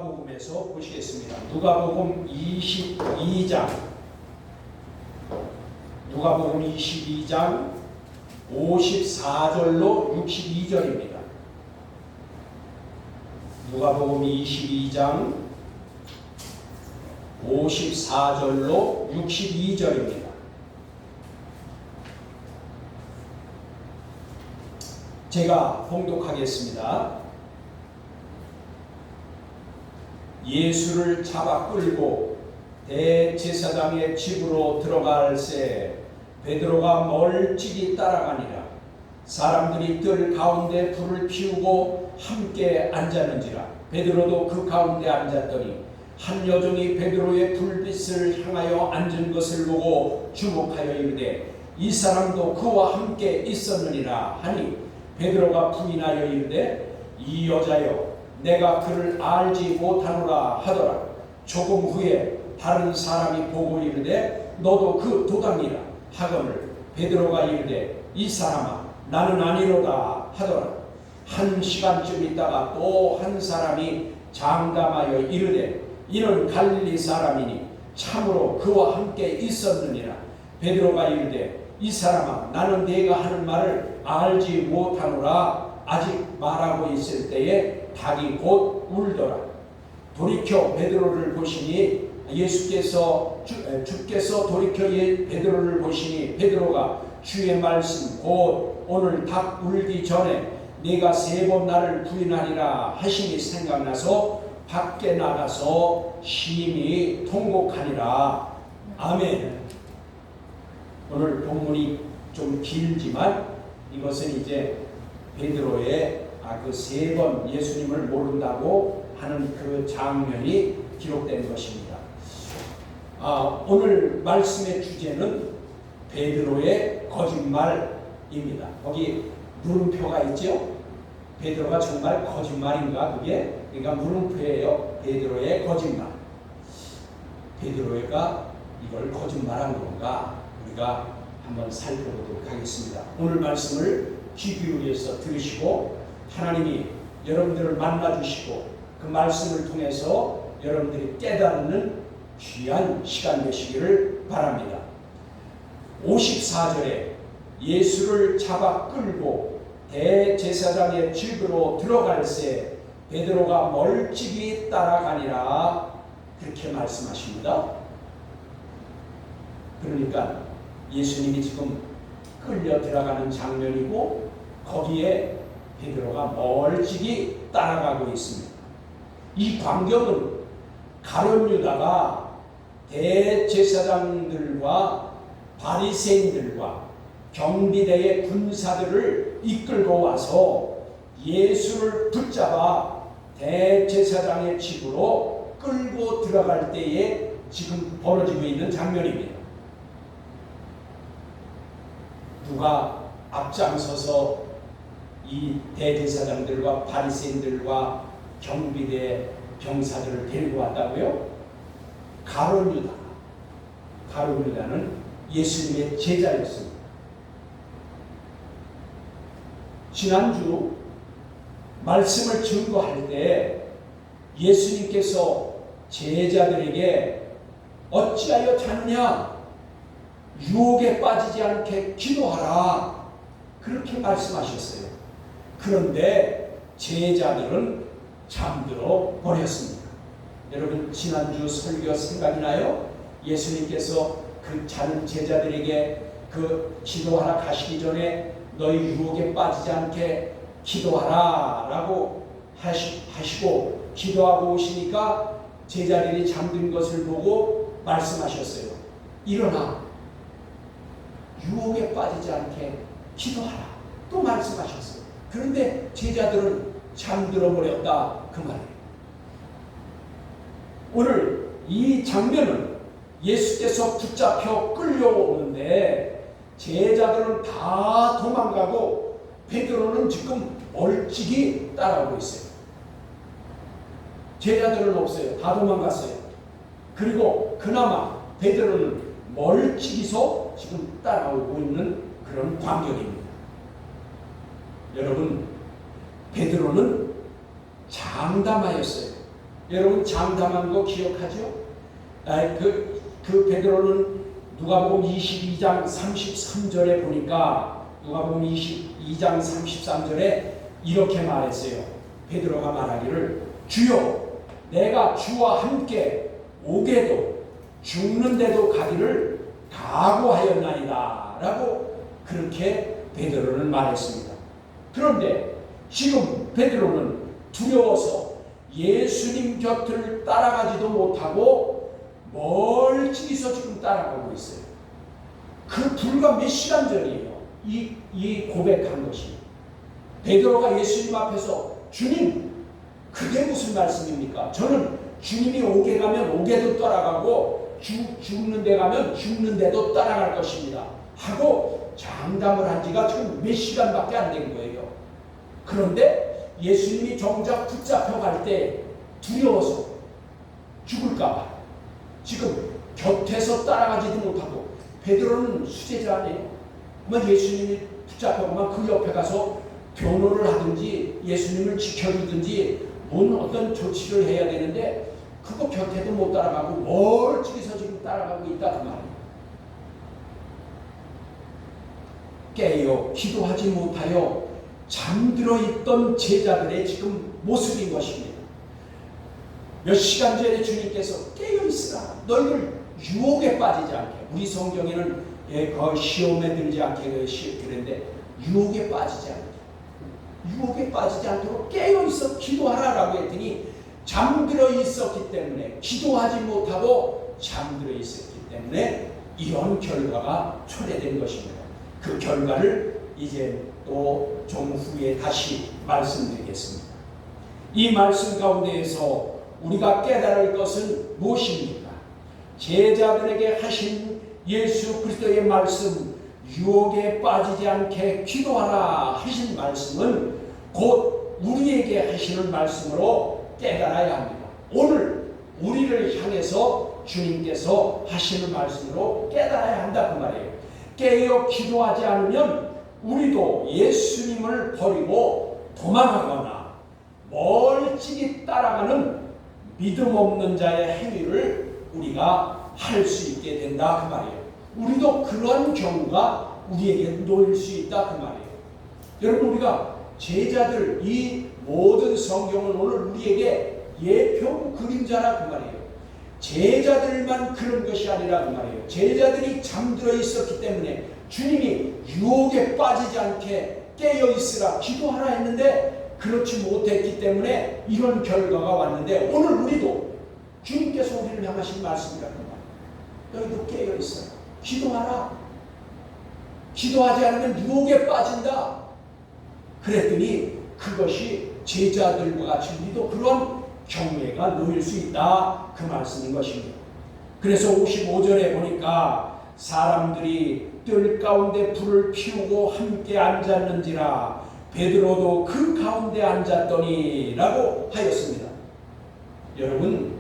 누가복음에서 보시겠습니다. 누가복음 22장, 누가복음 22장 54절로 62절입니다. 누가복음 22장 54절로 62절입니다. 제가 봉독하겠습니다. 예수를 잡아 끌고 대제사장의 집으로 들어갈새 베드로가 멀찍이 따라가니라. 사람들이 뜰 가운데 불을 피우고 함께 앉았는지라. 베드로도 그 가운데 앉았더니 한 여종이 베드로의 불빛을 향하여 앉은 것을 보고 주목하여 이르되 이 사람도 그와 함께 있었느니라 하니 베드로가 부인하여 이르되 이 여자여 내가 그를 알지 못하노라 하더라. 조금 후에 다른 사람이 보고 이르되 너도 그 도당이라 하거늘 베드로가 이르되 이 사람아 나는 아니로다 하더라. 한 시간쯤 있다가 또 한 사람이 장담하여 이르되 이는 갈릴리 사람이니 참으로 그와 함께 있었느니라. 베드로가 이르되 이 사람아 나는 네가 하는 말을 알지 못하노라. 아직 말하고 있을 때에 닭이 곧 울더라. 돌이켜 베드로를 보시니 주께서 돌이켜 베드로를 보시니 베드로가 주의 말씀 곧 오늘 닭 울기 전에 네가 3번 나를 부인하리라 하시니 생각나서 밖에 나가서 심히 통곡하니라. 아멘. 오늘 본문이 좀 길지만 이것은 이제 베드로의 그 3번 예수님을 모른다고 하는 그 장면이 기록된 것입니다. 오늘 말씀의 주제는 베드로의 거짓말입니다. 거기 물음표가 있죠. 베드로가 정말 거짓말인가 그게? 그러니까 물음표예요. 베드로의 거짓말. 베드로가 이걸 거짓말한 건가? 우리가 한번 살펴보도록 하겠습니다. 오늘 말씀을 귀 기울여서 들으시고 하나님이 여러분들을 만나주시고 그 말씀을 통해서 여러분들이 깨닫는 귀한 시간 되시기를 바랍니다. 54절에 예수를 잡아 끌고 대제사장의 집으로 들어갈새 베드로가 멀찍이 따라가니라 그렇게 말씀하십니다. 그러니까 예수님이 지금 끌려 들어가는 장면이고 거기에 베드로가 멀찍이 따라가고 있습니다. 이 광경은 가룟 유다가 대제사장들과 바리새인들과 경비대의 군사들을 이끌고 와서 예수를 붙잡아 대제사장의 집으로 끌고 들어갈 때에 지금 벌어지고 있는 장면입니다. 누가 앞장서서 이 대제사장들과 바리새인들과 경비대 병사들을 데리고 왔다고요? 가룟 유다. 가룟 유다는 예수님의 제자였습니다. 지난주 말씀을 증거할 때 예수님께서 제자들에게 어찌하여 자느냐? 유혹에 빠지지 않게 기도하라. 그렇게 말씀하셨어요. 그런데 제자들은 잠들어 버렸습니다. 여러분 지난주 설교 생각이 나요? 예수님께서 그 자는 제자들에게 그 기도하라 가시기 전에 너희 유혹에 빠지지 않게 기도하라 라고 하시고 기도하고 오시니까 제자들이 잠든 것을 보고 말씀하셨어요. 일어나 유혹에 빠지지 않게 기도하라 또 말씀하셨어요. 그런데 제자들은 잠들어 버렸다 그 말이에요. 오늘 이 장면은 예수께서 붙잡혀 끌려오는데 제자들은 다 도망가고 베드로는 지금 멀찍이 따라오고 있어요. 제자들은 없어요. 다 도망갔어요. 그리고 그나마 베드로는 멀찍이서 지금 따라오고 있는 그런 광경입니다. 여러분, 베드로는 장담하였어요. 여러분 장담한 거 기억하죠? 그 베드로는 누가복음 22장 33절에 보니까 누가복음 22장 33절에 이렇게 말했어요. 베드로가 말하기를 주여 내가 주와 함께 오게도 죽는데도 가기를 각오하였나이다 라고 그렇게 베드로는 말했습니다. 그런데 지금 베드로는 두려워서 예수님 곁을 따라가지도 못하고 멀찍이서 지금 따라가고 있어요. 그 불과 몇 시간 전이에요. 이 고백한 것이. 베드로가 예수님 앞에서 주님 그게 무슨 말씀입니까? 저는 주님이 오게 가면 오게도 따라가고 죽는 데 가면 죽는 데도 따라갈 것입니다 하고 장담을 한 지가 지금 몇 시간밖에 안 된 거예요. 그런데 예수님이 정작 붙잡혀 갈 때 두려워서 죽을까봐 지금 곁에서 따라가지도 못하고 베드로는 수제자 아니에요. 예수님이 붙잡혀가면 그 옆에 가서 변호를 하든지 예수님을 지켜주든지 뭔 어떤 조치를 해야 되는데 그거 곁에도 못 따라가고 멀찍이서 지금 따라가고 있다 그 말이에요. 깨어 기도하지 못하여 잠들어 있던 제자들의 지금 모습인 것입니다. 몇 시간 전에 주님께서 깨어 있으라 너희들 유혹에 빠지지 않게, 우리 성경에는 시험에 들지 않게 그랬는데 유혹에 빠지지 않게, 유혹에 빠지지 않도록 깨어 있어 기도하라라고 했더니 잠들어 있었기 때문에, 기도하지 못하고 잠들어 있었기 때문에 이런 결과가 초래된 것입니다. 그 결과를 이제 또 좀 후에 다시 말씀드리겠습니다. 이 말씀 가운데에서 우리가 깨달을 것은 무엇입니까? 제자들에게 하신 예수 그리스도의 말씀, 유혹에 빠지지 않게 기도하라 하신 말씀은 곧 우리에게 하시는 말씀으로 깨달아야 합니다. 오늘 우리를 향해서 주님께서 하시는 말씀으로 깨달아야 한다 그 말이에요. 깨어 기도하지 않으면 우리도 예수님을 버리고 도망하거나 멀찍이 따라가는 믿음 없는 자의 행위를 우리가 할 수 있게 된다 그 말이에요. 우리도 그런 경우가 우리에게 놓일 수 있다 그 말이에요. 여러분, 우리가 제자들, 이 모든 성경은 오늘 우리에게 예표 그림자라 그 말이에요. 제자들만 그런 것이 아니라 그 말이에요. 제자들이 잠들어 있었기 때문에 주님이 유혹에 빠지지 않게 깨어 있으라 기도하라 했는데 그렇지 못했기 때문에 이런 결과가 왔는데, 오늘 우리도 주님께서 우리를 향하신 말씀이라 그 말이에요. 너희도 깨어 있어라, 기도하라. 기도하지 않으면 유혹에 빠진다. 그랬더니 그것이 제자들과 같이 우리도 그런 경우에가 놓일 수 있다 그 말씀인 것입니다. 그래서 55절에 보니까 사람들이 뜰 가운데 불을 피우고 함께 앉았는지라 베드로도 그 가운데 앉았더니 라고 하였습니다. 여러분,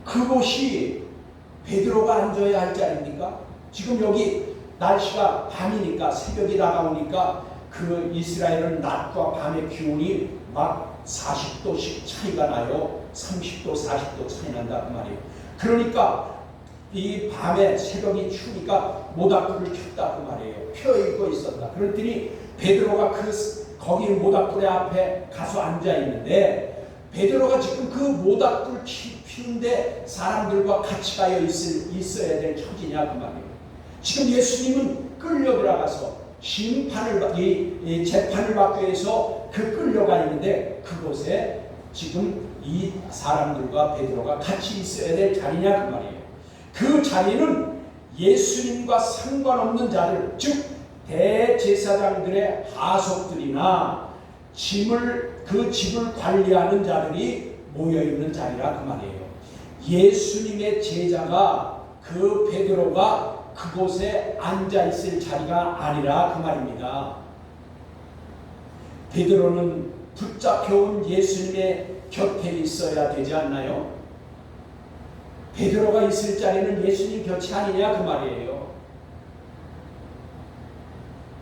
그곳이 베드로가 앉아야 할 자리입니까? 지금 여기 날씨가 밤이니까, 새벽이 다가오니까 그 이스라엘은 낮과 밤의 기온이 막 40도씩 차이가 나요. 30도, 40도 차이 난다 그 말이에요. 그러니까 이 밤에 새벽이 추우니까 모닥불을 켰다 그 말이에요. 펴입고 있었다. 그랬더니 베드로가 거기 모닥불의 앞에 가서 앉아 있는데, 베드로가 지금 그 모닥불 피운데 사람들과 같이 가여 있어야 될 처지냐 그 말이에요. 지금 예수님은 끌려 들어가서 이 재판을 받기 위해서 끌려가 있는데 그곳에 지금 이 사람들과 베드로가 같이 있어야 될 자리냐 그 말이에요. 그 자리는 예수님과 상관없는 자들, 즉 대제사장들의 하속들이나 그 집을 관리하는 자들이 모여있는 자리라 그 말이에요. 예수님의 제자가, 그 베드로가 그곳에 앉아있을 자리가 아니라 그 말입니다. 베드로는 붙잡혀온 예수님의 곁에 있어야 되지 않나요? 베드로가 있을 자리는 예수님 곁이 아니냐 그 말이에요.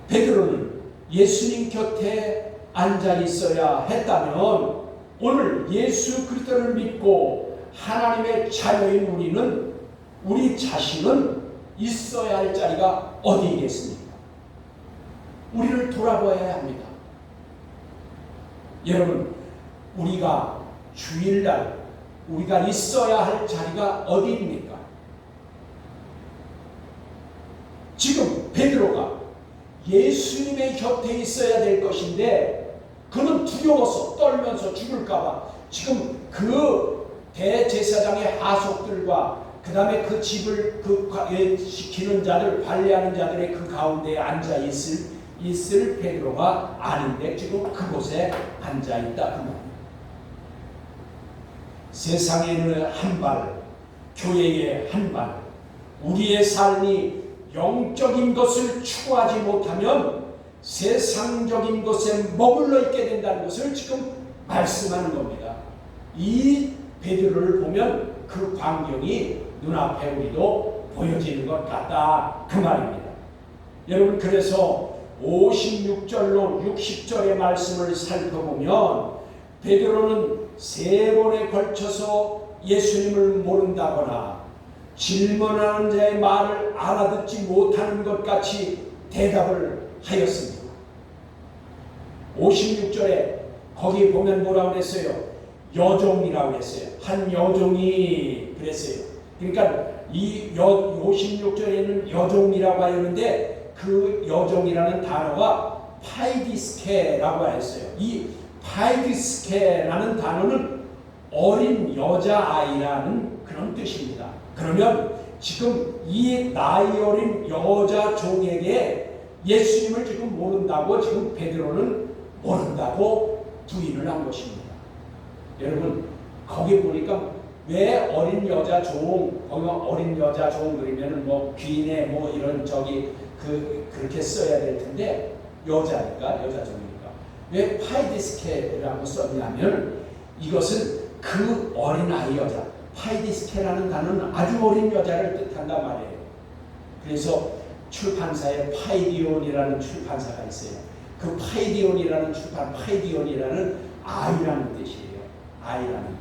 베드로는 예수님 곁에 앉아 있어야 했다면 오늘 예수 그리스도를 믿고 하나님의 자녀인 우리는, 우리 자신은 있어야 할 자리가 어디이겠습니까? 우리를 돌아보아야 합니다. 여러분, 우리가 주일날 우리가 있어야 할 자리가 어디입니까? 지금 베드로가 예수님의 곁에 있어야 될 것인데 그는 두려워서 떨면서 죽을까봐 지금 그 대제사장의 하속들과 그 다음에 그 집을 시키는 자들, 관리하는 자들의 그 가운데에 앉아 있을 베드로가 아닌데 지금 그곳에 앉아 있다 그 말입니다. 세상에는 한 발, 교회에 한 발, 우리의 삶이 영적인 것을 추구하지 못하면 세상적인 것에 머물러 있게 된다는 것을 지금 말씀하는 겁니다. 이 베드로를 보면 그 광경이 눈앞에 우리도 보여지는 것 같다 그 말입니다. 여러분, 그래서 56절로 60절의 말씀을 살펴보면 베드로는 3번에 걸쳐서 예수님을 모른다거나 질문하는 자의 말을 알아듣지 못하는 것 같이 대답을 하였습니다. 56절에 거기 보면 뭐라고 그랬어요? 여종이라고 했어요. 한 여종이 그랬어요. 그러니까 이 56절에는 여종이라고 하였는데 그 여종이라는 단어가 파이디스케라고 하였어요. 이 파이디스케라는 단어는 어린 여자아이라는 그런 뜻입니다. 그러면 지금 이 나이 어린 여자 종에게 예수님을 지금 모른다고, 지금 베드로는 모른다고 부인을 한 것입니다. 여러분, 거기 보니까 왜 어린 여자 종, 거기가 어린 여자 종 그러면은 뭐 귀인의 뭐 이런 그렇게 써야 될 텐데 여자니까, 여자 종이니까 왜 파이디스케라고 썼냐면 이것은 그 어린아이 여자, 파이디스케라는 단어는 아주 어린 여자를 뜻한단 말이에요. 그래서 출판사에 파이디온이라는 출판사가 있어요. 그 파이디온이라는 파이디온이라는 아이라는 뜻이에요. 아이라는 뜻.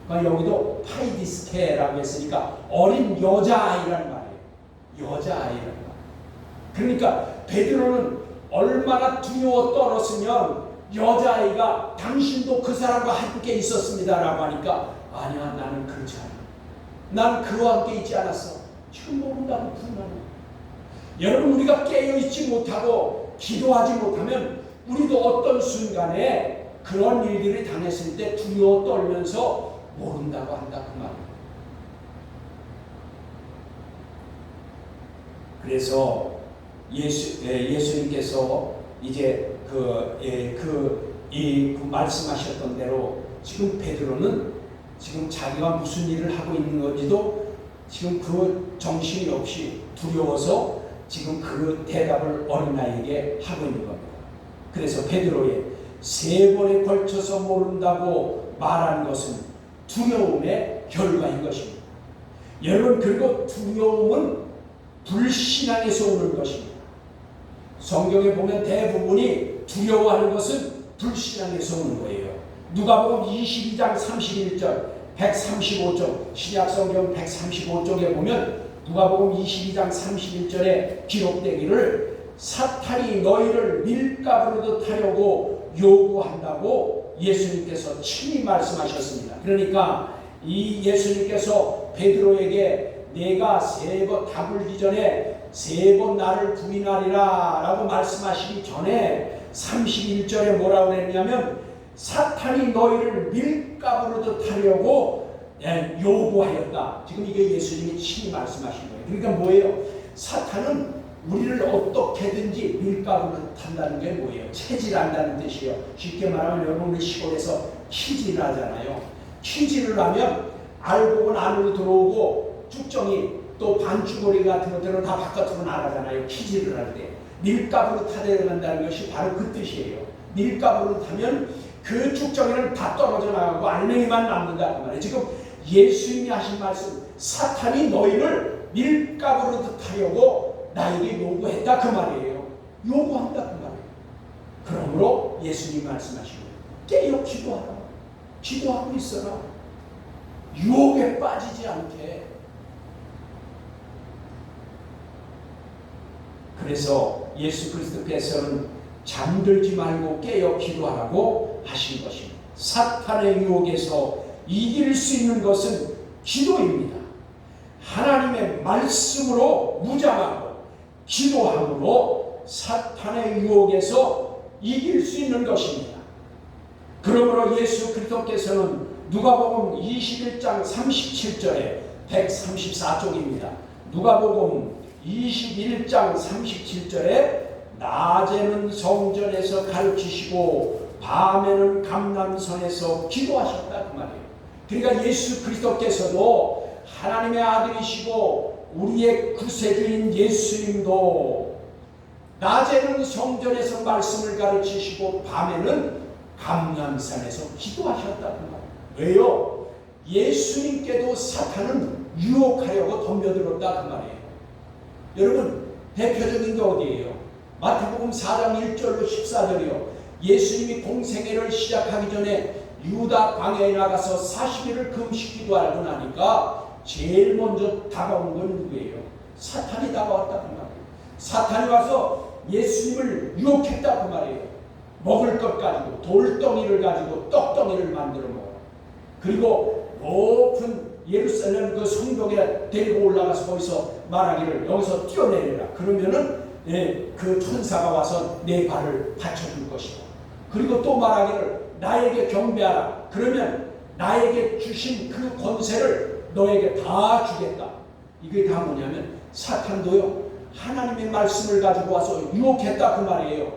그러니까 여기도 파이디스케라고 했으니까 어린 여자아이라는 말이에요. 여자아이라는 말. 그러니까 베드로는 얼마나 두려워 떨었으면 여자아이가 당신도 그 사람과 함께 있었습니다 라고 하니까 아니야, 나는 그렇지 않아. 난 그와 함께 있지 않았어. 지금 모른다고 부인하는. 여러분, 우리가 깨어있지 못하고 기도하지 못하면 우리도 어떤 순간에 그런 일들이 당했을 때 두려워 떨면서 모른다고 한다 그 말입니다. 그래서 예수님께서 이제 말씀하셨던 대로 지금 베드로는 지금 자기가 무슨 일을 하고 있는 건지도 지금 그 정신이 없이 두려워서 지금 그 대답을 어린아이에게 하고 있는 겁니다. 그래서 베드로의 3번에 걸쳐서 모른다고 말하는 것은 두려움의 결과인 것입니다. 여러분, 그리고 두려움은 불신앙에서 오는 것입니다. 성경에 보면 대부분이 두려워하는 것은 불신앙에서 오는 거예요. 누가복음 22장 31절, 135쪽, 신약성경 135쪽에 보면 누가복음 22장 31절에 기록되기를 사탄이 너희를 밀가부르듯 하려고 요구한다고 예수님께서 친히 말씀하셨습니다. 그러니까 이 예수님께서 베드로에게 내가 3번 답을기 전에 3번 나를 부인하리라 라고 말씀하시기 전에 31절에 뭐라고 했냐면 사탄이 너희를 밀가부르듯 하려고 요구하였다. 지금 이게 예수님이 친히 말씀하신 거예요. 그러니까 뭐예요? 사탄은 우리를 어떻게든지 밀가부르듯 한다는 게 뭐예요? 체질한다는 뜻이에요. 쉽게 말하면 여러분 우리 시골에서 키질을 하잖아요. 키질을 하면 알곡은 안으로 들어오고 쭉정이 또 반쭈거리 같은 것들은 다 바깥으로 나가잖아요. 키질을 할 때. 밀가부르듯 하려는다는 것이 바로 그 뜻이에요. 밀가부르듯 하면 그 쭉정이는 다 떨어져 나가고 알맹이만 남는다 그 말이에요. 지금 예수님이 하신 말씀, 사탄이 너희를 밀가부르듯 하려고 나에게 요구했다 그 말이에요. 요구한다 그 말이에요. 그러므로 예수님이 말씀하시고 깨어 기도하라. 기도하고 있어라. 유혹에 빠지지 않게. 그래서 예수 그리스도께서는 잠들지 말고 깨어 기도하라고 하신 것입니다. 사탄의 유혹에서 이길 수 있는 것은 기도입니다. 하나님의 말씀으로 무장하고 기도함으로 사탄의 유혹에서 이길 수 있는 것입니다. 그러므로 예수 그리스도께서는 누가복음 21장 37절에 134쪽입니다. 누가복음 21장 37절에 낮에는 성전에서 가르치시고 밤에는 감람산에서 기도하셨다 그 말이에요. 그러니까 예수 그리스도께서도 하나님의 아들이시고 우리의 구세주인 예수님도 낮에는 성전에서 말씀을 가르치시고 밤에는 감람산에서 기도하셨다 그 말이에요. 왜요? 예수님께도 사탄은 유혹하려고 덤벼들었다 그 말이에요. 여러분, 대표적인 게 어디예요? 마태복음 4장 1절로 14절이요. 예수님이 공생애를 시작하기 전에 유다 광야에 나가서 40일을 금식기도 하고 나니까 제일 먼저 다가온 건 누구예요? 사탄이 다가왔다 그 말이에요. 사탄이 와서 예수님을 유혹했다 그 말이에요. 먹을 것 가지고 돌덩이를 가지고 떡덩이를 만들어 먹어. 그리고 높은 예루살렘 그 성벽에 데리고 올라가서 거기서 말하기를 여기서 뛰어내려라. 그러면은 그 천사가 와서 내 발을 받쳐줄 것이다. 그리고 또 말하기를 나에게 경배하라. 그러면 나에게 주신 그 권세를 너에게 다 주겠다. 이게 다 뭐냐면 사탄도요 하나님의 말씀을 가지고 와서 유혹했다 그 말이에요.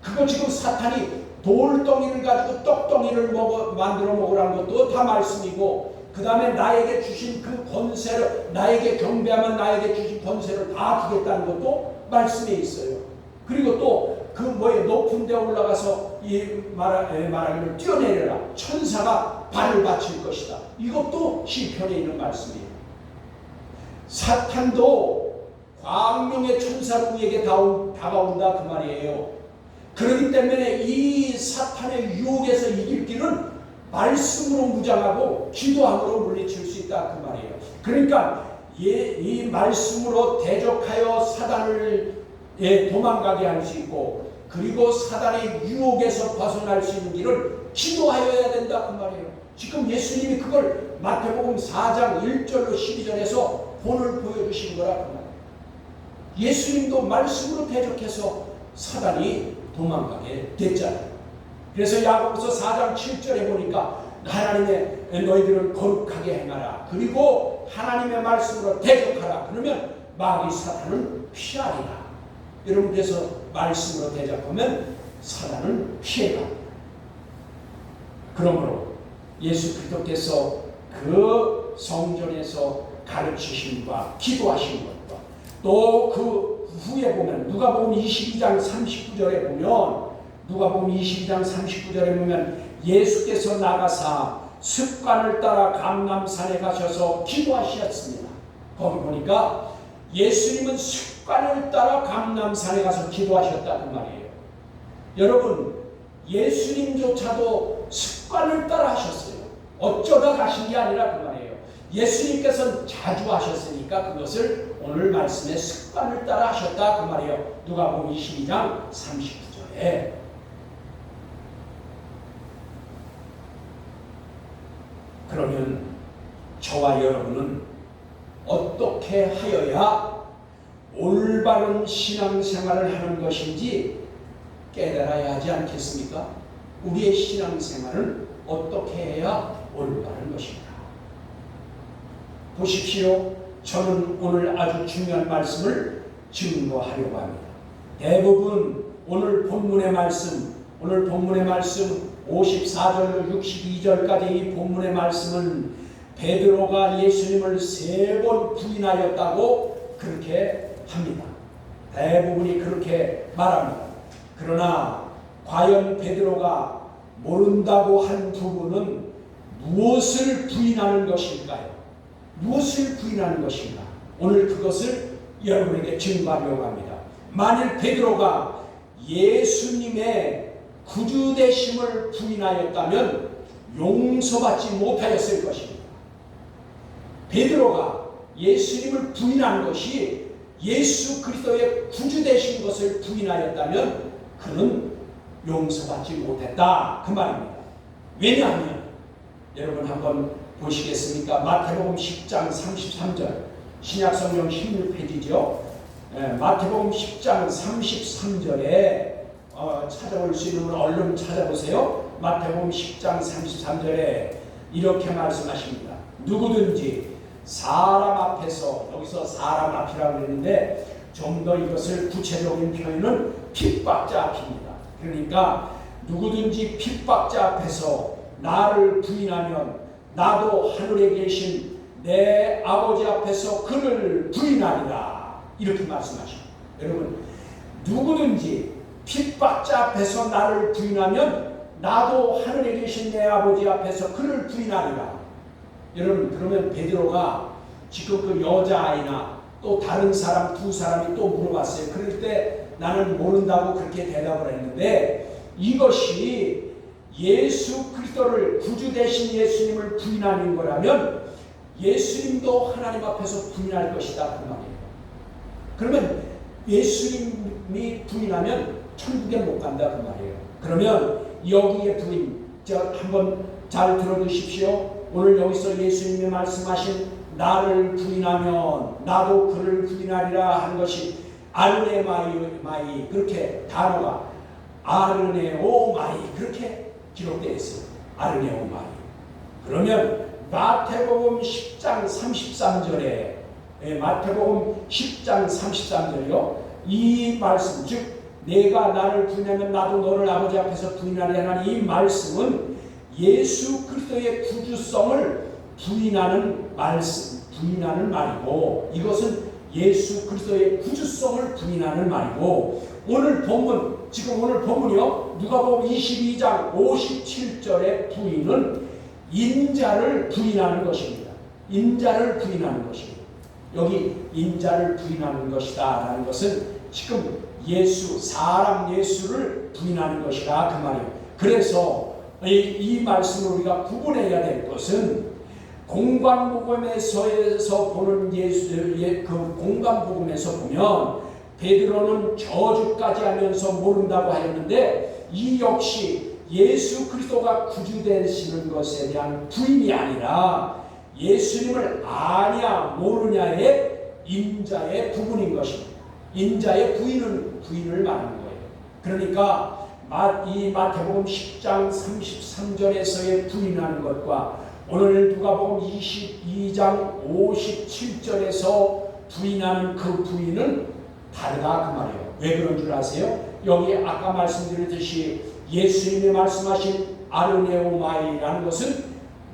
그거 지금 사탄이 돌덩이를 가지고 떡덩이를 만들어 먹으라는 것도 다 말씀이고, 그 다음에 나에게 주신 그 권세를, 나에게 경배하면 나에게 주신 권세를 다 주겠다는 것도 말씀에 있어요. 그리고 또 그 높은 데 올라가서 말하기를 뛰어내려라. 천사가 발을 받칠 것이다. 이것도 시편에 있는 말씀이에요. 사탄도 광명의 천사로 우리에게 다가온다 그 말이에요. 그렇기 때문에 이 사탄의 유혹에서 이길 길은 말씀으로 무장하고 기도함으로 물리칠 수 있다 그 말이에요. 그러니까 이 말씀으로 대적하여 사단을 도망가게 할 수 있고, 그리고 사단의 유혹에서 벗어날 수 있는 길을 기도하여야 된다 그 말이에요. 지금 예수님이 그걸 마태복음 4장 1절로 12절에서 본을 보여주신 거라 그 말이에요. 예수님도 말씀으로 대적해서 사단이 도망가게 됐잖아요. 그래서 야고보서 4장 7절에 보니까 하나님의 너희들을 거룩하게 행하라. 그리고 하나님의 말씀으로 대적하라. 그러면 마귀 사탄은 피하리라. 여러분, 그래서 말씀으로 대적하면 사단은 피해갑니다. 그러므로 예수 그리스도께서 그 성전에서 가르치심과 기도하신 것과 또 그 후에 보면 누가복음 22장 39절에 보면 예수께서 나가사 습관을 따라 감람산에 가셔서 기도하셨습니다. 거기 보니까 예수님은 습관을 따라 감람산에 가서 기도하셨다 그 말이에요. 여러분, 예수님조차도 습관을 따라 하셨어요. 어쩌다 가신 게 아니라 그 말이에요. 예수님께서는 자주 하셨으니까 그것을 오늘 말씀에 습관을 따라 하셨다 그 말이에요. 누가복음 22장 39절에. 그러면 저와 여러분은 어떻게 하여야 올바른 신앙생활을 하는 것인지 깨달아야 하지 않겠습니까? 우리의 신앙생활은 어떻게 해야 올바른 것인가? 보십시오. 저는 오늘 아주 중요한 말씀을 증거하려고 합니다. 대부분 오늘 본문의 말씀 54절로 62절까지 이 본문의 말씀은 베드로가 예수님을 3번 부인하였다고 그렇게 합니다. 대부분이 그렇게 말합니다. 그러나 과연 베드로가 모른다고 한 부분은 무엇을 부인하는 것일까요? 무엇을 부인하는 것인가? 오늘 그것을 여러분에게 증거하려고 합니다. 만일 베드로가 예수님의 구주되심을 부인하였다면 용서받지 못하였을 것입니다. 베드로가 예수님을 부인한 것이 예수 그리스도의 구주 되신 것을 부인하였다면 그는 용서받지 못했다 그 말입니다. 왜냐하면 여러분 한번 보시겠습니까? 마태복음 10장 33절 신약성경 16페이지죠. 마태복음 10장 33절에 찾아올 수 있는 분 얼른 찾아보세요. 마태복음 10장 33절에 이렇게 말씀하십니다. 누구든지 사람 앞에서, 여기서 사람 앞이라고 했는데 좀 더 이것을 구체적인 표현은 핍박자 앞입니다. 그러니까 누구든지 핍박자 앞에서 나를 부인하면 나도 하늘에 계신 내 아버지 앞에서 그를 부인하리라 이렇게 말씀하십니다. 여러분, 누구든지 핍박자 앞에서 나를 부인하면 나도 하늘에 계신 내 아버지 앞에서 그를 부인하리라. 여러분, 그러면 베드로가 지금 그 여자아이나 또 다른 사람 두 사람이 또 물어봤어요. 그럴 때 나는 모른다고 그렇게 대답을 했는데 이것이 예수 그리스도를 구주 되신 예수님을 부인하는 거라면 예수님도 하나님 앞에서 부인할 것이다 그 말이에요. 그러면 예수님이 부인하면 천국에 못 간다 그 말이에요. 그러면 여기에 부인, 한번 잘 들어주십시오. 오늘 여기서 예수님이 말씀하신 나를 부인하면 나도 그를 부인하리라 하는 것이 아르네마이 그렇게 단어가 아르네오마이 그렇게 기록되어 있어요. 아르네오마이. 그러면 마태복음 10장 33절에 마태복음 10장 33절이요. 이 말씀 즉 내가 나를 부인하면 나도 너를 아버지 앞에서 부인하리라 하는 이 말씀은 예수 그리스도의 구주성을 부인하는 말씀, 부인하는 말이고 이것은 예수 그리스도의 구주성을 부인하는 말이고 오늘 본문, 지금 오늘 본문이요. 누가복음 22장 57절의 부인은 인자를 부인하는 것입니다. 인자를 부인하는 것입니다. 여기 인자를 부인하는 것이다 라는 것은 지금 예수, 사람 예수를 부인하는 것이다 그 말이에요. 그래서 이 말씀을 우리가 구분해야 될 것은 공관복음에서 보는 그 공관복음에서 보면 베드로는 저주까지 하면서 모른다고 하였는데 이 역시 예수 그리스도가 구주 되시는 것에 대한 부인이 아니라 예수님을 아냐 모르냐의 인자의 부분인 것입니다. 인자의 부인을 말하는 거예요. 그러니까 이 마태복음 10장 33절에서의 부인하는 것과 오늘 누가복음 22장 57절에서 부인하는 그 부인은 다르다 그 말이에요. 왜 그런 줄 아세요? 여기 아까 말씀드렸듯이 예수님이 말씀하신 아르네오마이라는 것은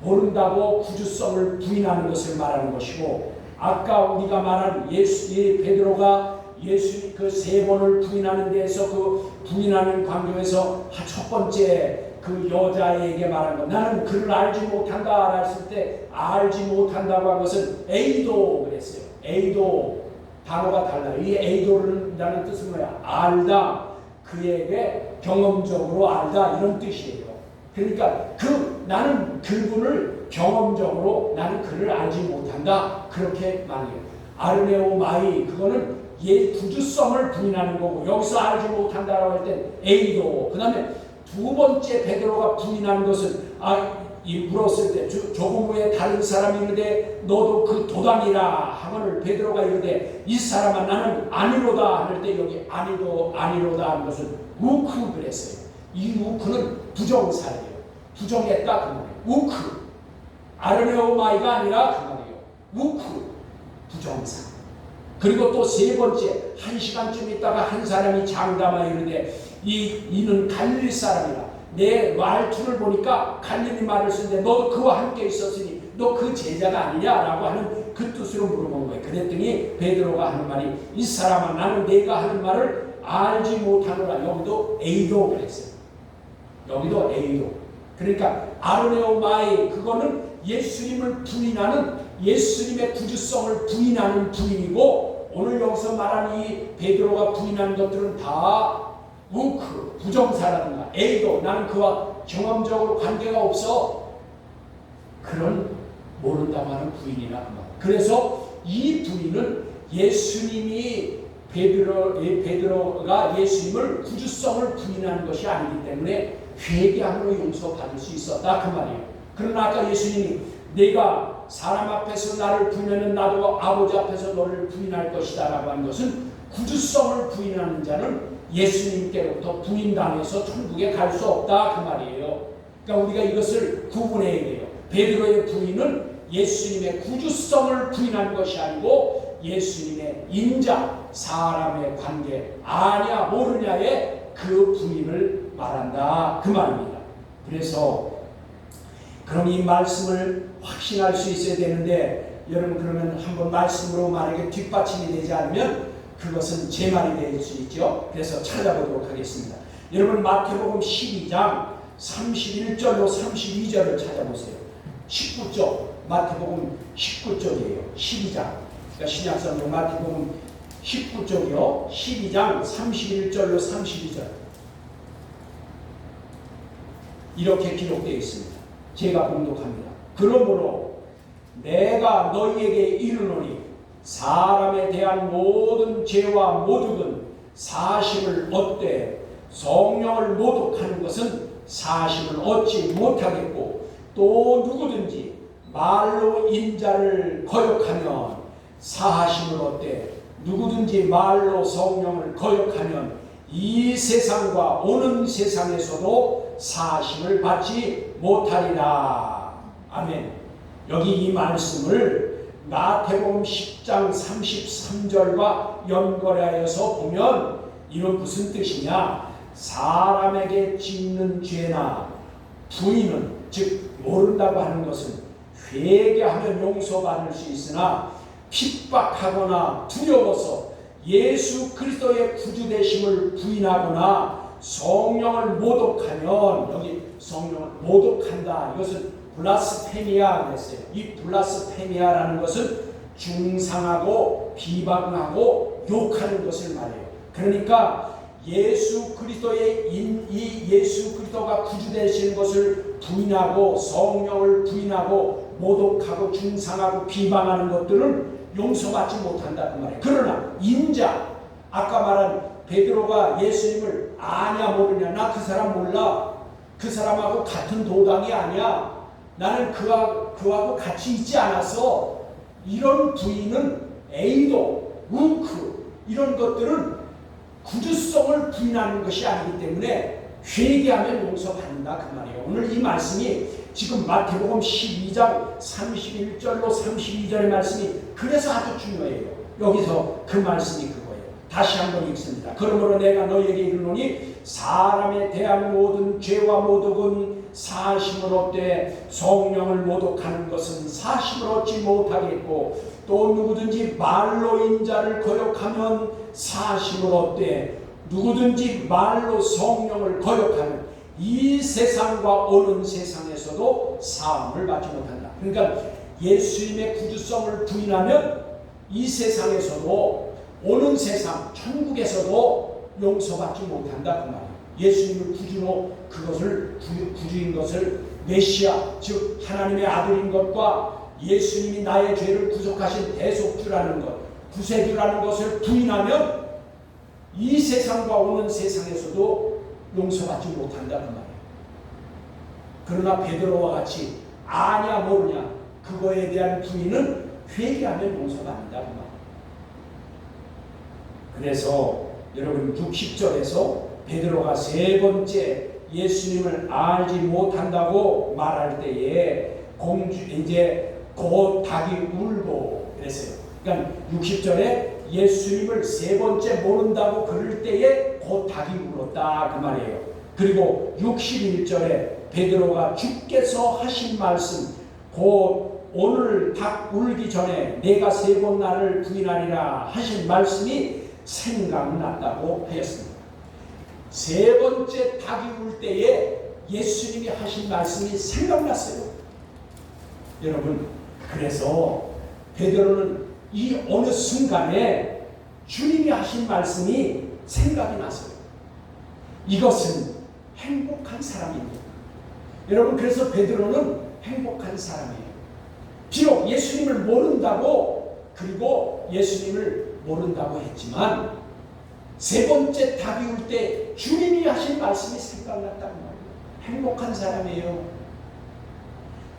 모른다고 구주성을 부인하는 것을 말하는 것이고 아까 우리가 말한 베드로가 예수님 그 세 번을 부인하는 데에서 그 부인하는 관계에서 첫 번째 그 여자에게 말한 것 나는 그를 알지 못한다 했을 때 알지 못한다고 한 것은 에이도 그랬어요. 에이도 단어가 달라요. 이 에이도라는 뜻은 뭐야? 알다. 그에게 경험적으로 알다 이런 뜻이에요. 그러니까 나는 그분을 경험적으로 나는 그를 알지 못한다 그렇게 말해요. 아르네오마이 그거는 구주성을 부인하는 거고 여기서 알지 못한다라고 할 때 에이도 그 다음에 두 번째 베드로가 부인하는 것은 물었을 때 조금 후에 다른 사람이 이르되 너도 그 도당이라 하거늘 베드로가 이르되 이 사람아 나는 아니로다 할 때 여기 아니로다 하는 것은 우크 그랬어요. 이 우크는 부정사예요. 부정했다 그 말이에요. 우크 아르네오마이가 아니라 그 말이에요. 우크 부정사. 그리고 또 세 번째 1시간쯤 있다가 한 사람이 장담하여 이르되 이는 갈릴리 사람이라 내 말투를 보니까 갈릴리 말을 쓰는데 너 그와 함께 있었으니 너 그 제자가 아니냐라고 하는 그 뜻으로 물어본 거예요. 그랬더니 베드로가 하는 말이 이 사람아 나는 내가 하는 말을 알지 못하노라. 여기도 에이도 그랬어요. 여기도 에이도. 그러니까 아르네오마이 그거는 예수님을 부인하는 예수님의 구주성을 부인하는 부인이고 오늘 여기서 말한 이 베드로가 부인하는 것들은 다 우크 부정사라든가 에이도 나는 그와 경험적으로 관계가 없어 그런 모른다고 하는 부인이라 그 말. 그래서 이 부인은 예수님이 베드로가 예수님을 구주성을 부인하는 것이 아니기 때문에 회개함으로 용서받을 수 있었다 그 말이에요. 그러나 아까 예수님이 내가 사람 앞에서 나를 부인하면 나도 아버지 앞에서 너를 부인할 것이다 라고 하는 것은 구주성을 부인하는 자는 예수님께로부터 부인당해서 천국에 갈 수 없다 그 말이에요. 그러니까 우리가 이것을 구분해야 돼요. 베드로의 부인은 예수님의 구주성을 부인하는 것이 아니고 예수님의 인자, 사람의 관계, 아냐 모르냐의 그 부인을 말한다 그 말입니다. 그래서 그럼 이 말씀을 확신할 수 있어야 되는데 여러분 그러면 한번 말씀으로 만약에 뒷받침이 되지 않으면 그것은 제 말이 될 수 있죠. 그래서 찾아보도록 하겠습니다. 여러분 마태복음 12장 31절로 32절을 찾아보세요. 19쪽 마태복음 19쪽이에요. 12장 그러니까 신약성경 마태복음 19쪽이요. 12장 31절로 32절 이렇게 기록되어 있습니다. 제가 봉독합니다. 그러므로 내가 너희에게 이르노니 사람에 대한 모든 죄와 모독은 사심을 얻되 성령을 모독하는 것은 사심을 얻지 못하겠고 또 누구든지 말로 인자를 거역하면 사심을 얻되 누구든지 말로 성령을 거역하면 이 세상과 오는 세상에서도 사심을 받지 못하리라. 아멘. 여기 이 말씀을 마태복음 10장 33절과 연결하여서 보면 이건 무슨 뜻이냐? 사람에게 짓는 죄나 부인은 즉 모른다고 하는 것은 회개하면 용서받을 수 있으나 핍박하거나 두려워서 예수 그리스도의 구주되심을 부인하거나 성령을 모독하면 여기 성령을 모독한다. 이것은 블라스페미아 그랬어요. 이 블라스페미아라는 것은 중상하고 비방하고 욕하는 것을 말해요. 그러니까 예수 그리스도의 이 예수 그리스도가 구주되시는 것을 부인하고 성령을 부인하고 모독하고 중상하고 비방하는 것들은 용서받지 못한다 그 말이에요. 그러나 인자 아까 말한 베드로가 예수님을 아냐 모르냐 나 그 사람 몰라 그 사람하고 같은 도당이 아니야 나는 그하고 같이 있지 않았어 이런 부인은 에이도 우크 이런 것들은 구주성을 부인하는 것이 아니기 때문에 회개하면 용서받는다 그 말이에요. 오늘 이 말씀이 지금 마태복음 12장 31절로 32절의 말씀이 그래서 아주 중요해요. 여기서 그 말씀이 그거예요. 다시 한번 읽습니다. 그러므로 내가 너희에게 이르노니 사람에 대한 모든 죄와 모독은 사심을 얻되 성령을 모독하는 것은 사심을 얻지 못하겠고 또 누구든지 말로 인자를 거역하면 사심을 얻되 누구든지 말로 성령을 거역하면 이 세상과 오는 세상에서도 사함을 받지 못한다. 그러니까 예수님의 구주성을 부인하면 이 세상에서도 오는 세상 천국에서도 용서받지 못한다 그 말이에요. 예수님을 구주로 그것을 구주인 것을 메시아 즉 하나님의 아들인 것과 예수님이 나의 죄를 구속하신 대속주라는 것 구세주라는 것을 부인하면 이 세상과 오는 세상에서도 용서받지 못한다 그 말이에요. 그러나 베드로와 같이 아냐 모르냐 그거에 대한 부인은 회개하면 용서받는다 그 말이에요. 그래서 여러분 60절에서 베드로가 세 번째 예수님을 알지 못한다고 말할 때에 이제 곧 닭이 울고 그랬어요. 그러니까 60절에 예수님을 세 번째 모른다고 그럴 때에 곧 닭이 울었다 그 말이에요. 그리고 61절에 베드로가 주께서 하신 말씀 곧 오늘 닭 울기 전에 내가 세 번 나를 부인하리라 하신 말씀이 생각났다고 하였습니다. 세 번째 닭이 울 때에 예수님이 하신 말씀이 생각났어요. 여러분 그래서 베드로는 이 어느 순간에 주님이 하신 말씀이 생각이 났어요. 이것은 행복한 사람입니다. 여러분 그래서 베드로는 행복한 사람이에요. 비록 예수님을 모른다고, 그리고 예수님을 모른다고 했지만 세 번째 닭이 울 때 주님이 하신 말씀이 생각났단 말이에요. 행복한 사람이에요.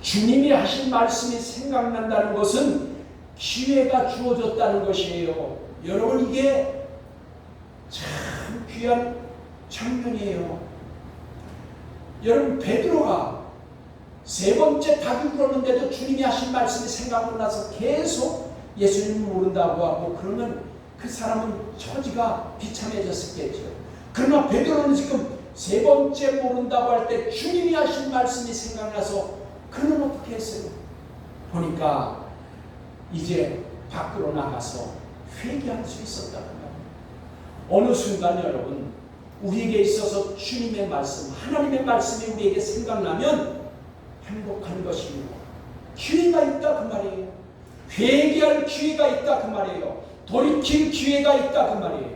주님이 하신 말씀이 생각난다는 것은 기회가 주어졌다는 것이에요. 여러분, 이게 참 귀한 장면이에요. 여러분, 베드로가 세 번째 닭이 울었는데도 주님이 하신 말씀이 생각나고 나서 계속 예수님을 모른다고 하고, 그러면 그 사람은 처지가 비참해졌었겠죠. 그러나 베드로는 지금 세 번째 모른다고 할 때 주님이 하신 말씀이 생각나서 그는 어떻게 했어요? 보니까 이제 밖으로 나가서 회개할 수 있었다는 거예요. 어느 순간 여러분, 우리에게 있어서 주님의 말씀, 하나님의 말씀이 우리에게 생각나면 행복한 것입니다. 기회가 있다 그 말이에요. 회개할 기회가 있다 그 말이에요. 돌이킬 기회가 있다 그 말이에요.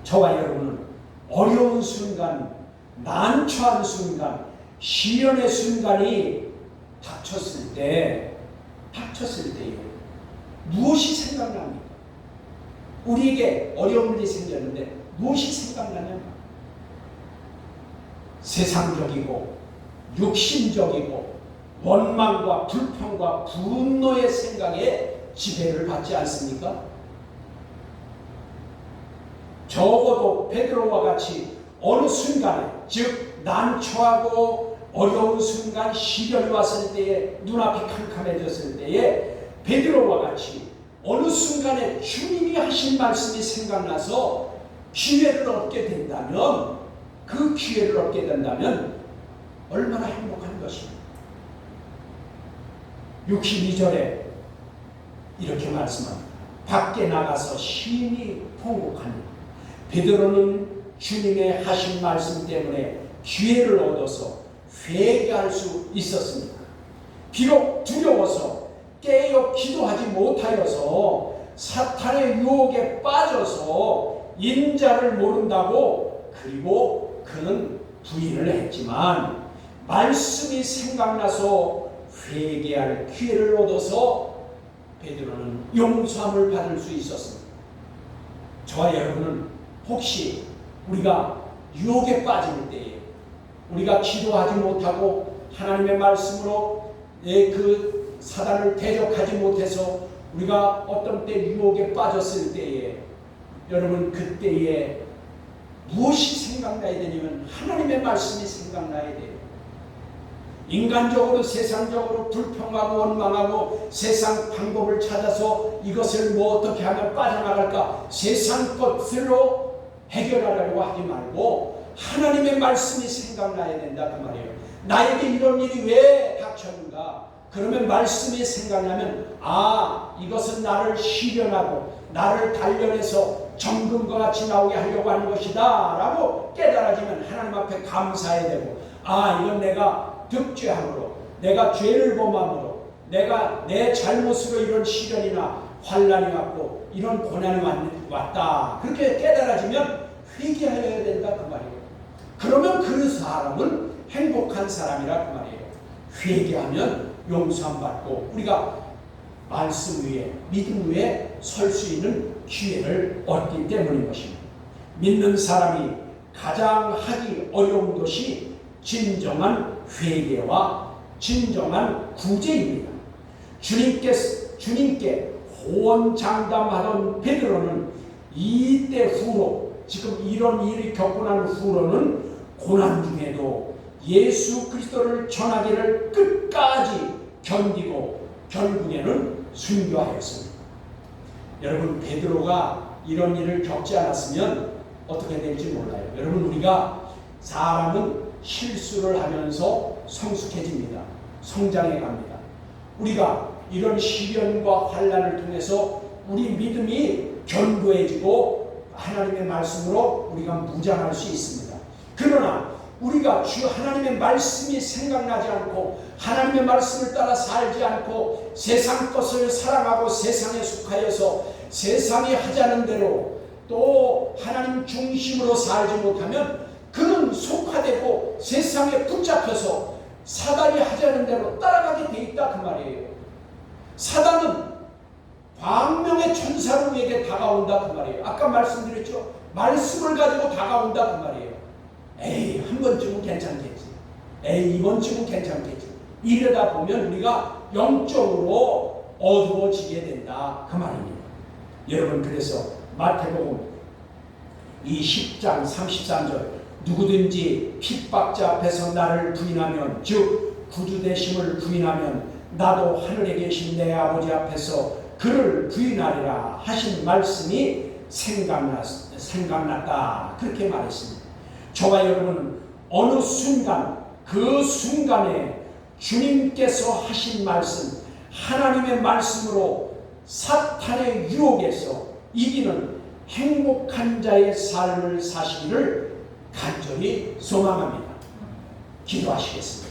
저와 여러분은 어려운 순간, 난처한 순간, 시련의 순간이 닥쳤을 때에 무엇이 생각납니까? 우리에게 어려운 일이 생겼는데 무엇이 생각나냐면 세상적이고 육신적이고 원망과 불평과 분노의 생각에 지배를 받지 않습니까? 적어도 베드로와 같이 어느 순간에, 즉 난처하고 어려운 순간, 시련이 왔을 때에, 눈앞이 캄캄해졌을 때에 베드로와 같이 어느 순간에 주님이 하신 말씀이 생각나서 기회를 얻게 된다면, 그 기회를 얻게 된다면 얼마나 행복한 것입니까? 62절에 이렇게 말씀합니다. 밖에 나가서 심히 통곡하니. 베드로는 주님의 하신 말씀 때문에 기회를 얻어서 회개할 수 있었습니다. 비록 두려워서 깨어 기도하지 못하여서 사탄의 유혹에 빠져서 인자를 모른다고, 그리고 그는 부인을 했지만 말씀이 생각나서 회개할 기회를 얻어서 베드로는 용서함을 받을 수 있었습니다. 저와 여러분은 혹시 우리가 유혹에 빠질 때에, 우리가 기도하지 못하고 하나님의 말씀으로 그 사단을 대적하지 못해서 우리가 어떤 때 유혹에 빠졌을 때에, 여러분, 그때에 무엇이 생각나야 되냐면 하나님의 말씀이 생각나야 돼요. 인간적으로, 세상적으로 불평하고 원망하고 세상 방법을 찾아서 이것을 뭐 어떻게 하면 빠져나갈까, 세상 것으로 해결하려고 하지 말고 하나님의 말씀이 생각나야 된다 그 말이에요. 나에게 이런 일이 왜 닥쳤는가? 그러면 말씀이 생각나면, 아, 이것은 나를 시련하고 나를 단련해서 정금과 같이 나오게 하려고 하는 것이다 라고 깨달아지면 하나님 앞에 감사해야 되고, 아, 이건 내가 득죄함으로, 내가 죄를 범함으로, 내가 내 잘못으로 이런 시련이나 환난이 왔고 이런 고난이 왔다, 그렇게 깨달아지면 회개해야 된다 그 말이에요. 그러면 그 사람은 행복한 사람이라 그 말이에요. 회개하면 용서함 받고 우리가 말씀 위에, 믿음 위에 설 수 있는 기회를 얻기 때문인 것입니다. 믿는 사람이 가장 하기 어려운 것이 진정한 회개와 진정한 구제입니다. 주님께 호언장담하던 베드로는 이때 후로, 지금 이런 일이 겪고 난 후로는 고난 중에도 예수 그리스도를 전하기를 끝까지 견디고 결국에는 순교하였습니다. 여러분, 베드로가 이런 일을 겪지 않았으면 어떻게 될지 몰라요. 여러분, 우리가 사람은 실수를 하면서 성숙해집니다. 성장해 갑니다. 우리가 이런 시련과 환난을 통해서 우리 믿음이 견고해지고 하나님의 말씀으로 우리가 무장할 수 있습니다. 그러나 우리가 주 하나님의 말씀이 생각나지 않고 하나님의 말씀을 따라 살지 않고 세상 것을 사랑하고 세상에 속하여서 세상이 하자는 대로 또 하나님 중심으로 살지 못하면 그는 속하지 변화되고 세상에 붙잡혀서 사단이 하자는 대로 따라가게 돼 있다 그 말이에요. 사단은 광명의 천사로 우리에게 다가온다 그 말이에요. 아까 말씀드렸죠. 말씀을 가지고 다가온다 그 말이에요. 에이, 한 번쯤은 괜찮겠지. 에이, 이번쯤은 괜찮겠지. 이러다 보면 우리가 영적으로 어두워지게 된다 그 말입니다. 여러분, 그래서 마태복음 이 10장 33절 누구든지 핍박자 앞에서 나를 부인하면, 즉 구주되심을 부인하면 나도 하늘에 계신 내 아버지 앞에서 그를 부인하리라 하신 말씀이 생각났다 그렇게 말했습니다. 저와 여러분은 어느 순간, 그 순간에 주님께서 하신 말씀, 하나님의 말씀으로 사탄의 유혹에서 이기는 행복한 자의 삶을 사시기를 간절히 소망합니다. 기도하시겠습니다.